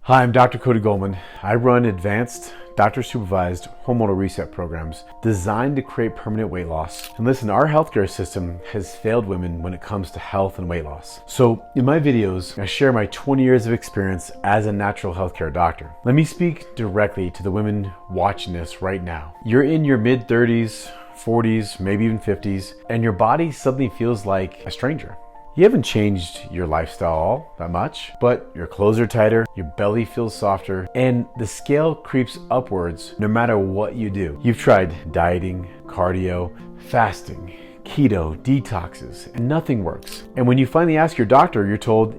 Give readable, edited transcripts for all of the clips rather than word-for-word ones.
Hi, I'm Dr. Cody Goldman. I run advanced doctor-supervised hormonal reset programs designed to create permanent weight loss. And listen, our healthcare system has failed women when it comes to health and weight loss. So in my videos, I share my 20 years of experience as a natural healthcare doctor. Let me speak directly to the women watching this right now. You're in your mid-30s, 40s, maybe even 50s, and your body suddenly feels like a stranger. You haven't changed your lifestyle all that much, but your clothes are tighter, your belly feels softer, and the scale creeps upwards no matter what you do. You've tried dieting, cardio, fasting, keto, detoxes, and nothing works. And when you finally ask your doctor, you're told,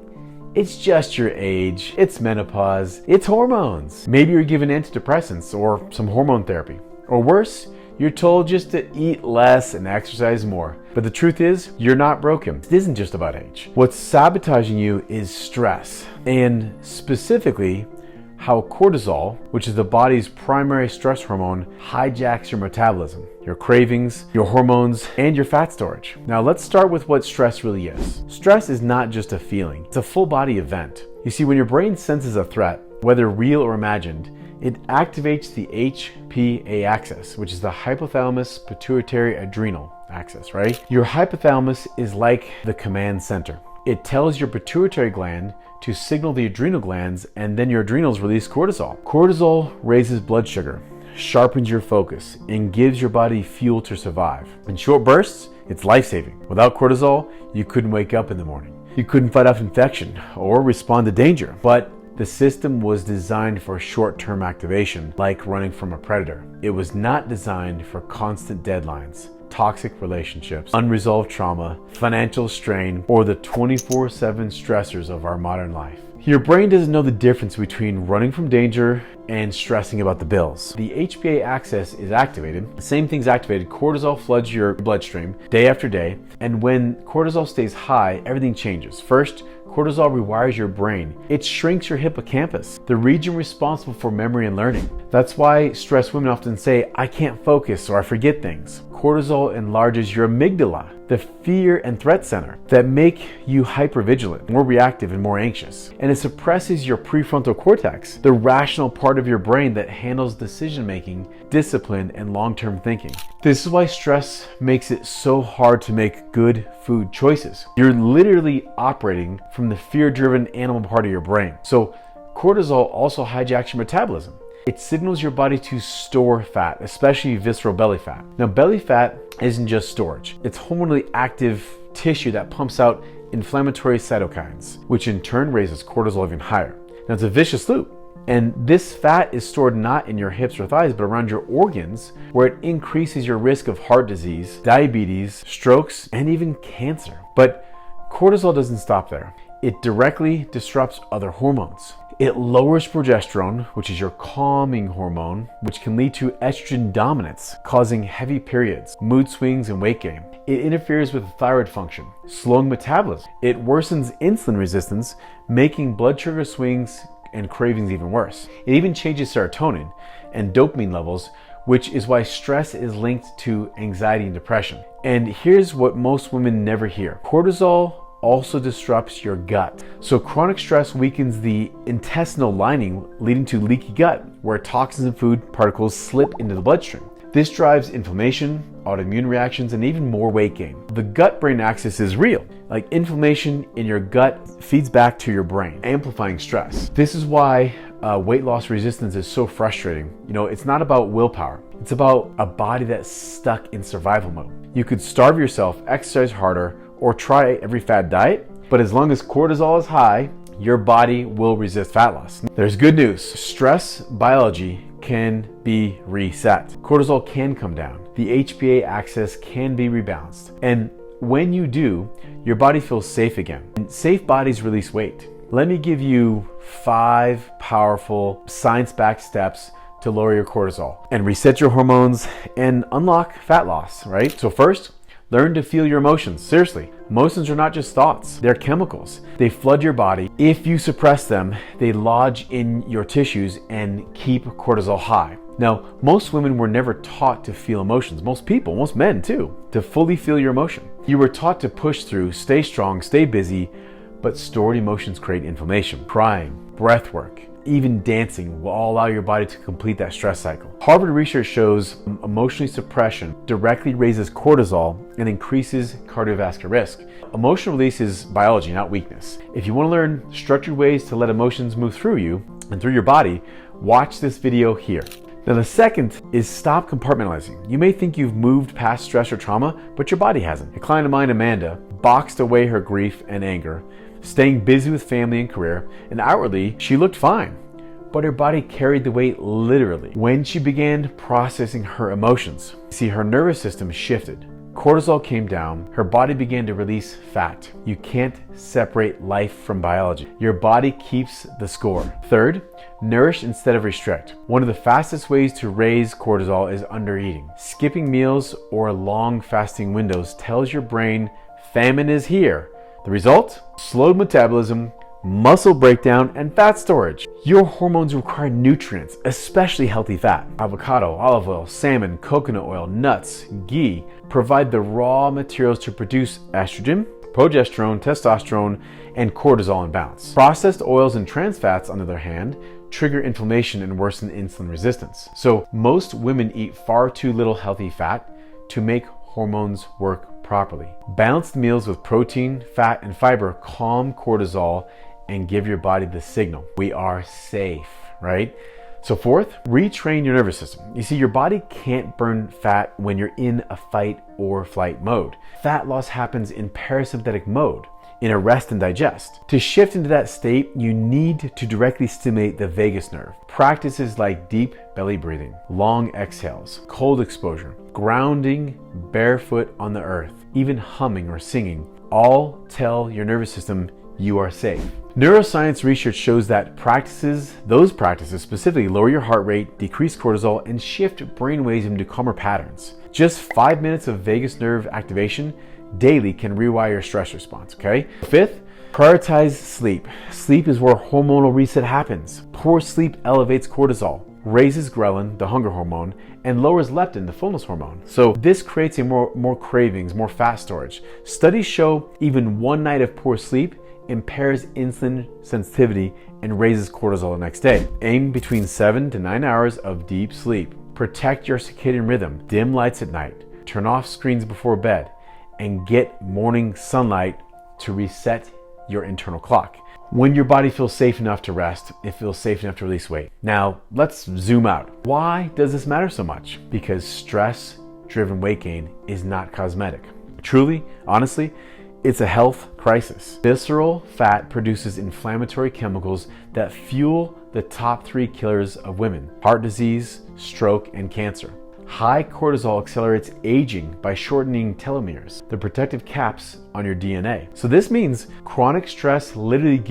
it's just your age, it's menopause, it's hormones. Maybe you're given antidepressants or some hormone therapy. Or worse, you're told just to eat less and exercise more. But the truth is, you're not broken. It isn't just about age. What's sabotaging you is stress, and specifically how cortisol, which is the body's primary stress hormone, hijacks your metabolism, your cravings, your hormones, and your fat storage. Now let's start with what stress really is. Stress is not just a feeling, it's a full body event. You see, when your brain senses a threat, whether real or imagined, it activates the HPA axis, which is the hypothalamus pituitary adrenal axis, right? Your hypothalamus is like the command center. It tells your pituitary gland to signal the adrenal glands, and then your adrenals release cortisol. Cortisol raises blood sugar, sharpens your focus, and gives your body fuel to survive. In short bursts, it's life-saving. Without cortisol, you couldn't wake up in the morning. You couldn't fight off infection or respond to danger. But the system was designed for short-term activation, like running from a predator. It was not designed for constant deadlines, toxic relationships, unresolved trauma, financial strain, or the 24/7 stressors of our modern life. Your brain doesn't know the difference between running from danger and stressing about the bills. The HPA axis is activated. The same thing's activated. Cortisol floods your bloodstream day after day. And when cortisol stays high, everything changes. First, cortisol rewires your brain. It shrinks your hippocampus, the region responsible for memory and learning. That's why stressed women often say, I can't focus or I forget things. Cortisol enlarges your amygdala, the fear and threat center that make you hypervigilant, more reactive and more anxious. And it suppresses your prefrontal cortex, the rational part of your brain that handles decision making, discipline, and long-term thinking. This is why stress makes it so hard to make good food choices. You're literally operating from the fear-driven animal part of your brain. So cortisol also hijacks your metabolism. It signals your body to store fat, especially visceral belly fat. Now, belly fat isn't just storage. It's hormonally active tissue that pumps out inflammatory cytokines, which in turn raises cortisol even higher. Now, it's a vicious loop. And this fat is stored not in your hips or thighs, but around your organs, where it increases your risk of heart disease, diabetes, strokes, and even cancer. But cortisol doesn't stop there. It directly disrupts other hormones. It lowers progesterone, which is your calming hormone, which can lead to estrogen dominance, causing heavy periods, mood swings, and weight gain. It interferes with thyroid function, slowing metabolism. It worsens insulin resistance, making blood sugar swings and cravings even worse. It even changes serotonin and dopamine levels, which is why stress is linked to anxiety and depression. And here's what most women never hear. Cortisol also disrupts your gut. So chronic stress weakens the intestinal lining, leading to leaky gut, where toxins and food particles slip into the bloodstream. This drives inflammation, autoimmune reactions, and even more weight gain. The gut-brain axis is real. Like inflammation in your gut feeds back to your brain, amplifying stress. This is why weight loss resistance is so frustrating. You know, it's not about willpower. It's about a body that's stuck in survival mode. You could starve yourself, exercise harder, or try every fad diet, but as long as cortisol is high, your body will resist fat loss. There's good news. Stress biology can be reset. Cortisol can come down. The HPA axis can be rebalanced. And when you do, your body feels safe again. And safe bodies release weight. Let me give you 5 powerful science-backed steps to lower your cortisol and reset your hormones and unlock fat loss, right? So first, learn to feel your emotions. Seriously, emotions are not just thoughts, they're chemicals. They flood your body. If you suppress them, they lodge in your tissues and keep cortisol high. Now, most women were never taught to feel emotions. Most people, most men too, to fully feel your emotion. You were taught to push through, stay strong, stay busy, but stored emotions create inflammation, crying, breath work, even dancing will all allow your body to complete that stress cycle. Harvard research shows emotional suppression directly raises cortisol and increases cardiovascular risk. Emotional release is biology, not weakness. If you want to learn structured ways to let emotions move through you and through your body, watch this video here. Now the second is stop compartmentalizing. You may think you've moved past stress or trauma, but your body hasn't. A client of mine, Amanda, boxed away her grief and anger, staying busy with family and career, and outwardly she looked fine, but her body carried the weight literally. When she began processing her emotions, see, her nervous system shifted. Cortisol came down, her body began to release fat. You can't separate life from biology. Your body keeps the score. Third, nourish instead of restrict. One of the fastest ways to raise cortisol is undereating. Skipping meals or long fasting windows tells your brain famine is here. The result? Slowed metabolism, muscle breakdown, and fat storage. Your hormones require nutrients, especially healthy fat. Avocado, olive oil, salmon, coconut oil, nuts, ghee provide the raw materials to produce estrogen, progesterone, testosterone, and cortisol in balance. Processed oils and trans fats, on the other hand, trigger inflammation and worsen insulin resistance. So most women eat far too little healthy fat to make hormones work properly. Balanced meals with protein, fat, and fiber calm cortisol and give your body the signal we are safe, right? So fourth, retrain your nervous system. You see, your body can't burn fat when you're in a fight or flight mode. Fat loss happens in parasympathetic mode, in a rest and digest. To shift into that state, you need to directly stimulate the vagus nerve. Practices like deep belly breathing, long exhales, cold exposure, grounding barefoot on the earth, even humming or singing, all tell your nervous system you are safe. Neuroscience research shows that those practices specifically lower your heart rate, decrease cortisol, and shift brainwaves into calmer patterns. Just 5 minutes of vagus nerve activation daily can rewire your stress response, okay? Fifth, prioritize sleep. Sleep is where hormonal reset happens. Poor sleep elevates cortisol, raises ghrelin, the hunger hormone, and lowers leptin, the fullness hormone. So this creates more cravings, more fat storage. Studies show even one night of poor sleep impairs insulin sensitivity and raises cortisol the next day. Aim between 7 to 9 hours of deep sleep. Protect your circadian rhythm. Dim lights at night. Turn off screens before bed. And get morning sunlight to reset your internal clock. When your body feels safe enough to rest, it feels safe enough to release weight. Now, let's zoom out. Why does this matter so much? Because stress-driven weight gain is not cosmetic. Truly, honestly, it's a health crisis. Visceral fat produces inflammatory chemicals that fuel the top 3 killers of women: heart disease, stroke, and cancer. High cortisol accelerates aging by shortening telomeres, the protective caps on your DNA. So this means chronic stress literally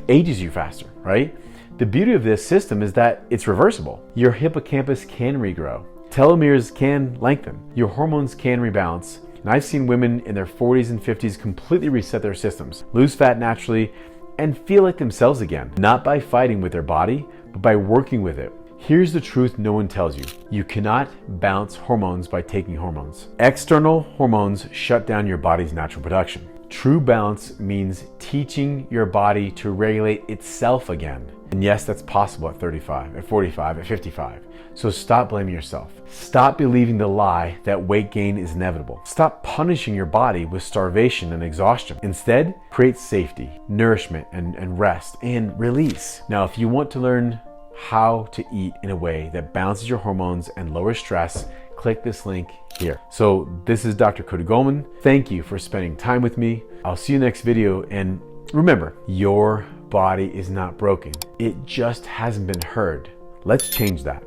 ages you faster, right? The beauty of this system is that it's reversible. Your hippocampus can regrow. Telomeres can lengthen. Your hormones can rebalance. And I've seen women in their 40s and 50s completely reset their systems, lose fat naturally, and feel like themselves again. Not by fighting with their body, but by working with it. Here's the truth no one tells you. You cannot balance hormones by taking hormones. External hormones shut down your body's natural production. True balance means teaching your body to regulate itself again. And yes, that's possible at 35, at 45, at 55. So stop blaming yourself. Stop believing the lie that weight gain is inevitable. Stop punishing your body with starvation and exhaustion. Instead, create safety, nourishment, and rest, and release. Now, if you want to learn how to eat in a way that balances your hormones and lowers stress, click this link here. So this is Dr. Cody Goldman. Thank you for spending time with me. I'll see you next video. And remember, your body is not broken. It just hasn't been heard. Let's change that.